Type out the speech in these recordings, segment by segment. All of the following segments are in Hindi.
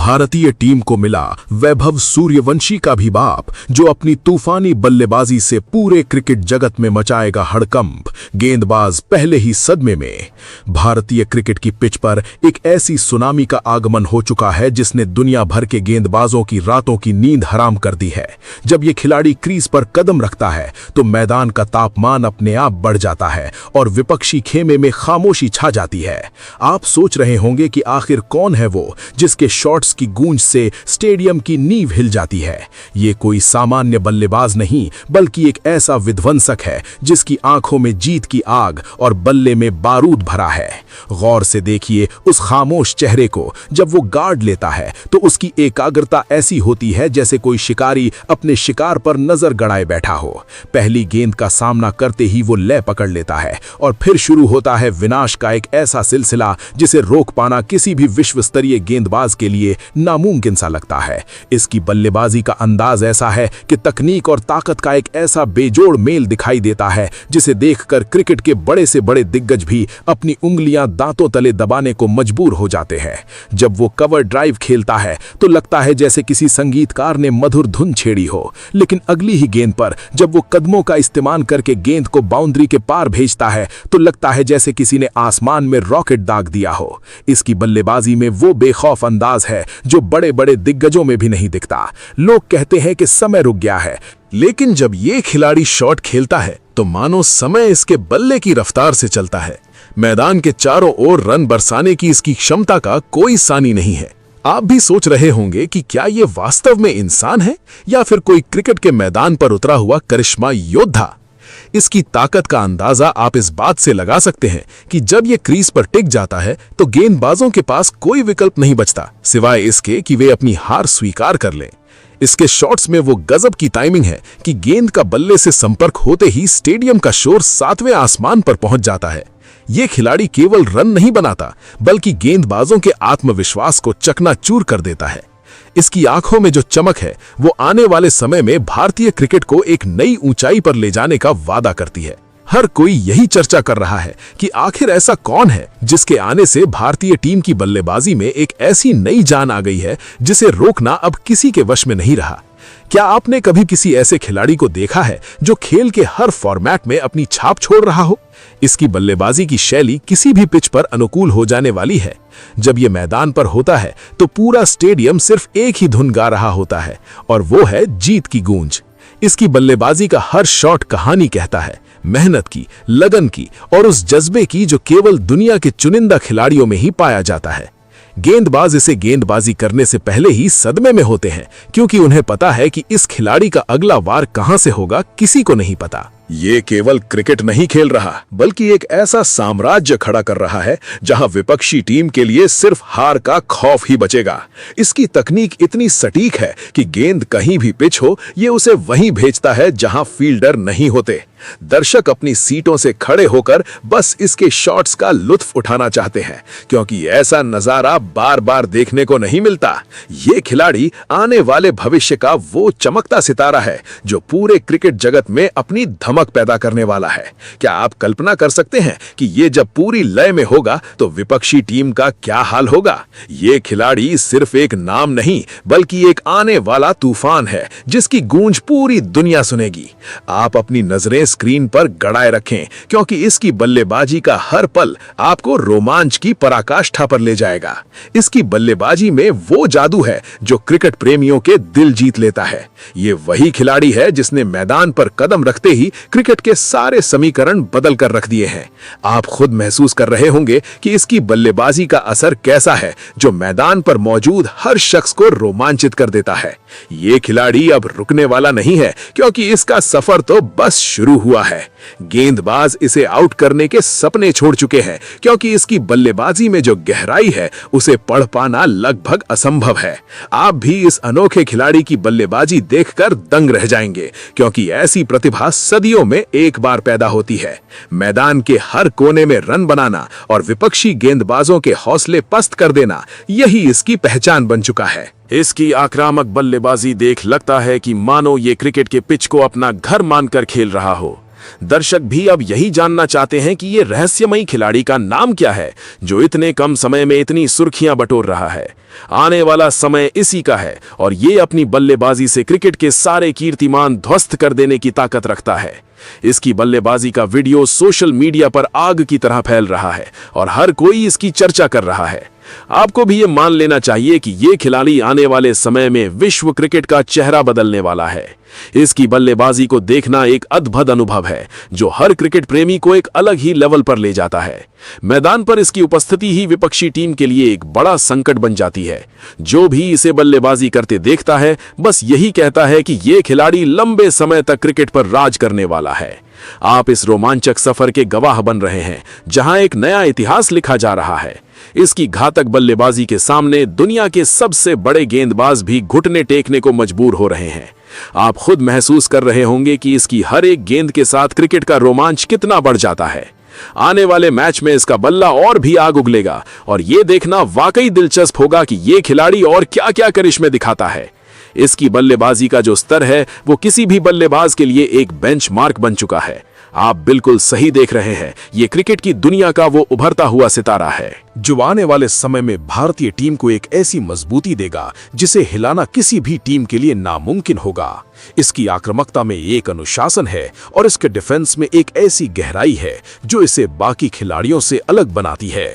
भारतीय टीम को मिला वैभव सूर्यवंशी का भी बाप, जो अपनी तूफानी बल्लेबाजी से पूरे क्रिकेट जगत में मचाएगा हड़कंप। गेंदबाज पहले ही सदमे में। भारतीय क्रिकेट की पिच पर एक ऐसी सुनामी का आगमन हो चुका है जिसने दुनिया भर के गेंदबाजों की रातों की नींद हराम कर दी है। जब ये खिलाड़ी क्रीज पर कदम रखता है तो मैदान का तापमान अपने आप बढ़ जाता है और विपक्षी खेमे में खामोशी छा जाती है। आप सोच रहे होंगे कि आखिर कौन है वो जिसके शॉट्स की गूंज से स्टेडियम की नींव हिल जाती है। ये कोई सामान्य बल्लेबाज नहीं, बल्कि एक ऐसा विध्वंसक है जिसकी आंखों में जीत की आग और बल्ले में बारूद भरा है। गौर से देखिए उस खामोश चेहरे को। जब वो गार्ड लेता है तो उसकी एकाग्रता ऐसी होती है जैसे कोई शिकारी अपने शिकार पर नजर गड़ाए बैठा हो। पहली गेंद का सामना करते ही वो लय पकड़ लेता है और फिर शुरू होता है विनाश का एक ऐसा सिलसिला जिसे रोक पाना किसी भी विश्व स्तरीय गेंदबाज के लिए नामुमकिन सा लगता है। इसकी बल्लेबाजी का अंदाज ऐसा है कि तकनीक और ताकत का एक ऐसा बेजोड़ मेल दिखाई देता है जिसे देखकर क्रिकेट के बड़े से बड़े दिग्गज भी अपनी उंगलियां दांतों तले दबाने को मजबूर हो जाते हैं। जब वो कवर ड्राइव खेलता है तो लगता है जैसे किसी संगीतकार ने मधुर धुन छेड़ी हो, लेकिन अगली ही गेंद पर जब वो कदमों का इस्तेमाल करके गेंद को बाउंड्री के पार भेजता है तो लगता है जैसे किसी ने आसमान में रॉकेट दाग दिया हो। इसकी बल्लेबाजी में वो बेखौफ अंदाज है जो बड़े बड़े दिग्गजों में भी नहीं दिखता। लोग कहते हैं कि समय रुक गया है, लेकिन जब ये खिलाड़ी शॉट खेलता है तो मानो समय इसके बल्ले की रफ्तार से चलता है। मैदान के चारों ओर रन बरसाने की इसकी क्षमता का कोई सानी नहीं है। आप भी सोच रहे होंगे कि क्या ये वास्तव में इंसान है या फिर कोई क्रिकेट के मैदान पर उतरा हुआ करिश्मा योद्धा। इसकी ताकत का अंदाजा आप इस बात से लगा सकते हैं कि जब ये क्रीज पर टिक जाता है तो गेंदबाजों के पास कोई विकल्प नहीं बचता सिवाय इसके कि वे अपनी हार स्वीकार कर लें। इसके शॉट्स में वो गजब की टाइमिंग है कि गेंद का बल्ले से संपर्क होते ही स्टेडियम का शोर 7वें आसमान पर पहुंच जाता है। ये खिलाड़ी केवल रन नहीं बनाता बल्कि गेंदबाजों के आत्मविश्वास को चकनाचूर कर देता है। इसकी आंखों में जो चमक है वो आने वाले समय में भारतीय क्रिकेट को एक नई ऊंचाई पर ले जाने का वादा करती है। हर कोई यही चर्चा कर रहा है कि आखिर ऐसा कौन है जिसके आने से भारतीय टीम की बल्लेबाजी में एक ऐसी नई जान आ गई है जिसे रोकना अब किसी के वश में नहीं रहा। क्या आपने कभी किसी ऐसे खिलाड़ी को देखा है जो खेल के हर फॉर्मेट में अपनी छाप छोड़ रहा हो। इसकी बल्लेबाजी की शैली किसी भी पिच पर अनुकूल हो जाने वाली है। जब यह मैदान पर होता है तो पूरा स्टेडियम सिर्फ एक ही धुन गा रहा होता है और वो है जीत की गूंज। इसकी बल्लेबाजी का हर शॉट कहानी कहता है, मेहनत की, लगन की और उस जज्बे की जो केवल दुनिया के चुनिंदा खिलाड़ियों में ही पाया जाता है। गेंदबाज इसे गेंदबाजी करने से पहले ही सदमे में होते हैं क्योंकि उन्हें पता है कि इस खिलाड़ी का अगला वार कहां से होगा किसी को नहीं पता। ये केवल क्रिकेट नहीं खेल रहा बल्कि एक ऐसा साम्राज्य खड़ा कर रहा है जहां विपक्षी टीम के लिए सिर्फ हार का खौफ ही बचेगा। इसकी तकनीक इतनी सटीक है कि गेंद कहीं भी पिच हो ये उसे वहीं भेजता है जहां फील्डर नहीं होते। दर्शक अपनी सीटों से खड़े होकर बस इसके शॉट्स का लुत्फ उठाना चाहते हैं क्योंकि ऐसा नजारा बार बार देखने को नहीं मिलता। ये खिलाड़ी आने वाले भविष्य का वो चमकता सितारा है जो पूरे क्रिकेट जगत में अपनी धमक पैदा करने वाला है। क्या आप कल्पना कर सकते हैं कि ये जब पूरी लय में होगा तो विपक्षी टीम का क्या हाल होगा। ये खिलाड़ी सिर्फ एक नाम नहीं बल्कि एक आने वाला तूफान है जिसकी गूंज पूरी दुनिया सुनेगी। आप अपनी नजरें स्क्रीन पर गड़ाए रखें क्योंकि इसकी बल्लेबाजी का हर पल आपको रोमांच की पराकाष्ठा पर ले जाएगा। इसकी बल्लेबाजी में वो जादू है जो क्रिकेट प्रेमियों के दिल जीत लेता है। ये वही खिलाड़ी है जिसने मैदान पर कदम रखते ही क्रिकेट के सारे समीकरण बदल कर रख दिए हैं। आप खुद महसूस कर रहे होंगे कि इसकी बल्लेबाजी का असर कैसा है जो मैदान पर मौजूद हर शख्स को रोमांचित कर देता है। ये खिलाड़ी अब रुकने वाला नहीं है क्योंकि इसका सफर तो बस शुरू हुआ है। गेंदबाज इसे आउट करने के सपने छोड़ चुके हैं क्योंकि इसकी बल्लेबाजी में जो गहराई है उसे पढ़ पाना लगभग असंभव है। आप भी इस अनोखे खिलाड़ी की बल्लेबाजी देखकर दंग रह जाएंगे क्योंकि ऐसी प्रतिभा सदियों में एक बार पैदा होती है। मैदान के हर कोने में रन बनाना और विपक्षी गेंदबाजों के हौसले पस्त कर देना, यही इसकी पहचान बन चुका है। इसकी आक्रामक बल्लेबाजी देख लगता है कि मानो ये क्रिकेट के पिच को अपना घर मानकर खेल रहा हो। दर्शक भी अब यही जानना चाहते हैं कि ये रहस्यमयी खिलाड़ी का नाम क्या है जो इतने कम समय में इतनी सुर्खियां बटोर रहा है। आने वाला समय इसी का है और ये अपनी बल्लेबाजी से क्रिकेट के सारे कीर्तिमान ध्वस्त कर देने की ताकत रखता है। इसकी बल्लेबाजी का वीडियो सोशल मीडिया पर आग की तरह फैल रहा है और हर कोई इसकी चर्चा कर रहा है। आपको भी ये मान लेना चाहिए कि ये खिलाड़ी आने वाले समय में विश्व क्रिकेट का चेहरा बदलने वाला है। इसकी बल्लेबाजी को देखना एक अद्भुत अनुभव है जो हर क्रिकेट प्रेमी को एक अलग ही लेवल पर ले जाता है। मैदान पर इसकी उपस्थिति ही विपक्षी टीम के लिए एक बड़ा संकट बन जाती है। जो भी इसे बल्लेबाजी करते देखता है बस यही कहता है कि ये खिलाड़ी लंबे समय तक क्रिकेट पर राज करने वाला है। आप इस रोमांचक सफर के गवाह बन रहे हैं जहां एक नया इतिहास लिखा जा रहा है। इसकी घातक बल्लेबाजी के सामने दुनिया के सबसे बड़े गेंदबाज भी घुटने टेकने को मजबूर हो रहे हैं। आप खुद महसूस कर रहे होंगे कि इसकी हर एक गेंद के साथ क्रिकेट का रोमांच कितना बढ़ जाता है। आने वाले मैच में इसका बल्ला और भी आग उगलेगा और ये देखना वाकई दिलचस्प होगा कि ये खिलाड़ी और क्या-क्या करिश्मे दिखाता है। इसकी बल्लेबाजी का जो स्तर है वो किसी भी बल्लेबाज के लिए एक बेंचमार्क बन चुका है। आप बिल्कुल सही देख रहे हैं, ये क्रिकेट की दुनिया का वो उभरता हुआ सितारा है जो आने वाले समय में भारतीय टीम को एक ऐसी मजबूती देगा जिसे हिलाना किसी भी टीम के लिए नामुमकिन होगा। इसकी आक्रामकता में एक अनुशासन है और इसके डिफेंस में एक ऐसी गहराई है जो इसे बाकी खिलाड़ियों से अलग बनाती है।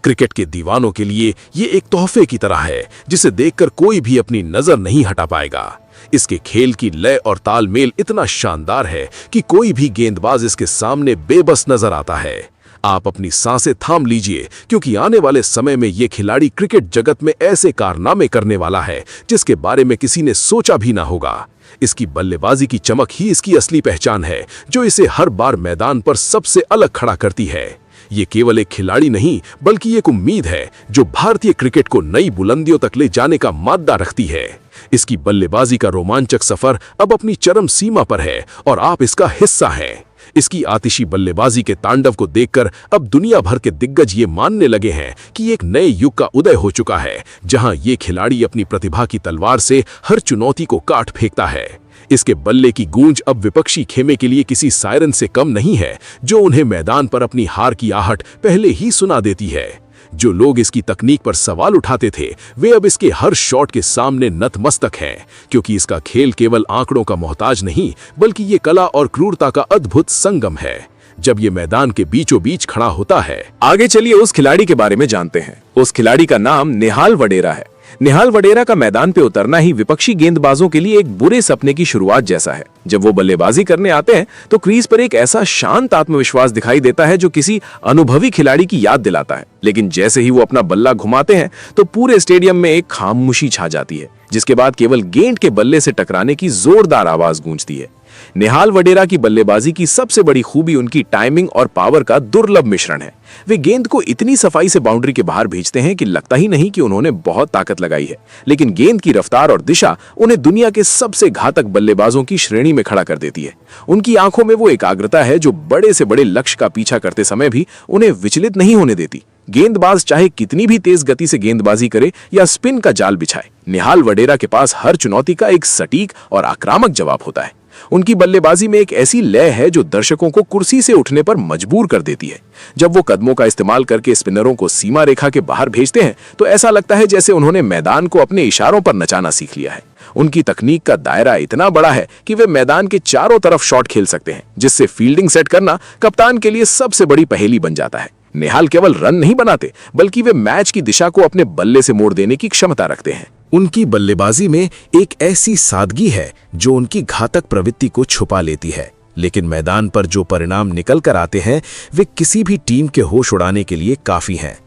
क्रिकेट के दीवानों के लिए ये एक तोहफे की तरह है जिसे देखकर कोई भी अपनी नजर नहीं हटा पाएगा। इसके खेल की लय और तालमेल इतना शानदार है कि कोई भी गेंदबाज इसके सामने बेबस नजर आता है। आप अपनी सांसें थाम लीजिए क्योंकि आने वाले समय में ये खिलाड़ी क्रिकेट जगत में ऐसे कारनामे करने वाला है जिसके बारे में किसी ने सोचा भी ना होगा। इसकी बल्लेबाजी की चमक ही इसकी असली पहचान है जो इसे हर बार मैदान पर सबसे अलग खड़ा करती है। ये केवल एक खिलाड़ी नहीं बल्कि एक उम्मीद है जो भारतीय क्रिकेट को नई बुलंदियों तक ले जाने का मादा रखती है। इसकी बल्लेबाजी का रोमांचक सफर अब अपनी चरम सीमा पर है और आप इसका हिस्सा हैं। इसकी आतिशी बल्लेबाजी के तांडव को देखकर अब दुनिया भर के दिग्गज ये मानने लगे हैं कि एक नए युग का उदय हो चुका है जहां ये खिलाड़ी अपनी प्रतिभा की तलवार से हर चुनौती को काट फेंकता है। इसके बल्ले की गूंज अब विपक्षी खेमे के लिए किसी सायरन से कम नहीं है जो उन्हें मैदान पर अपनी हार की आहट पहले ही सुना देती है। जो लोग इसकी तकनीक पर सवाल उठाते थे वे अब इसके हर शॉट के सामने नतमस्तक हैं क्योंकि इसका खेल केवल आंकड़ों का मोहताज नहीं बल्कि ये कला और क्रूरता का अद्भुत संगम है जब ये मैदान के बीचों बीच खड़ा होता है। आगे चलिए उस खिलाड़ी के बारे में जानते हैं। उस खिलाड़ी का नाम नेहाल वडेरा है। नेहाल वडेरा का मैदान पे उतरना ही विपक्षी गेंदबाजों के लिए एक बुरे सपने की शुरुआत जैसा है। जब वो बल्लेबाजी करने आते हैं तो क्रीज पर एक ऐसा शांत आत्मविश्वास दिखाई देता है जो किसी अनुभवी खिलाड़ी की याद दिलाता है। लेकिन जैसे ही वो अपना बल्ला घुमाते हैं तो पूरे स्टेडियम में एक खामोशी छा जाती है जिसके बाद केवल गेंद के बल्ले से टकराने की जोरदार आवाज गूंजती है। नेहाल वडेरा की बल्लेबाजी की सबसे बड़ी खूबी उनकी टाइमिंग और पावर का दुर्लभ मिश्रण है। वे गेंद को इतनी सफाई से बाउंड्री के बाहर भेजते हैं कि लगता ही नहीं कि उन्होंने बहुत ताकत लगाई है, लेकिन गेंद की रफ्तार और दिशा उन्हें दुनिया के सबसे घातक बल्लेबाजों की श्रेणी में खड़ा कर देती है। उनकी आंखों में वो एकाग्रता है जो बड़े से बड़े लक्ष्य का पीछा करते समय भी उन्हें विचलित नहीं होने देती। गेंदबाज चाहे कितनी भी तेज गति से गेंदबाजी करे या स्पिन का जाल बिछाए, नेहाल वडेरा के पास हर चुनौती का एक सटीक और आक्रामक जवाब होता है। उनकी बल्लेबाजी में एक ऐसी लय है जो दर्शकों को कुर्सी से उठने पर मजबूर कर देती है। जब वो कदमों का इस्तेमाल करके स्पिनरों को सीमा रेखा के बाहर भेजते हैं तो ऐसा लगता है जैसे उन्होंने मैदान को अपने इशारों पर नचाना सीख लिया है। उनकी तकनीक का दायरा इतना बड़ा है कि वे मैदान के चारों तरफ शॉट खेल सकते हैं, जिससे फील्डिंग सेट करना कप्तान के लिए सबसे बड़ी पहेली बन जाता है। नेहाल केवल रन नहीं बनाते बल्कि वे मैच की दिशा को अपने बल्ले से मोड़ देने की क्षमता रखते हैं। उनकी बल्लेबाजी में एक ऐसी सादगी है जो उनकी घातक प्रवृत्ति को छुपा लेती है, लेकिन मैदान पर जो परिणाम निकल कर आते हैं वे किसी भी टीम के होश उड़ाने के लिए काफी हैं।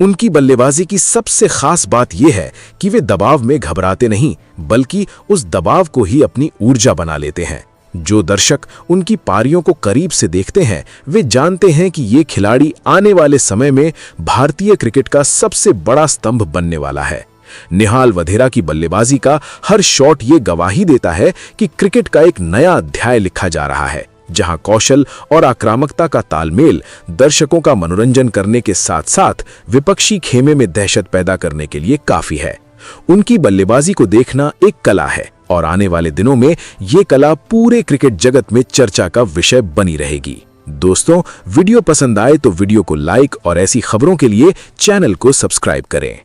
उनकी बल्लेबाजी की सबसे खास बात यह है कि वे दबाव में घबराते नहीं बल्कि उस दबाव को ही अपनी ऊर्जा बना लेते हैं। जो दर्शक उनकी पारियों को करीब से देखते हैं वे जानते हैं कि ये खिलाड़ी आने वाले समय में भारतीय क्रिकेट का सबसे बड़ा स्तंभ बनने वाला है। नेहाल वडेरा की बल्लेबाजी का हर शॉट ये गवाही देता है कि क्रिकेट का एक नया अध्याय लिखा जा रहा है, जहां कौशल और आक्रामकता का तालमेल दर्शकों का मनोरंजन करने के साथ साथ विपक्षी खेमे में दहशत पैदा करने के लिए काफी है। उनकी बल्लेबाजी को देखना एक कला है और आने वाले दिनों में ये कला पूरे क्रिकेट जगत में चर्चा का विषय बनी रहेगी। दोस्तों, वीडियो पसंद आए तो वीडियो को लाइक और ऐसी खबरों के लिए चैनल को सब्सक्राइब करें।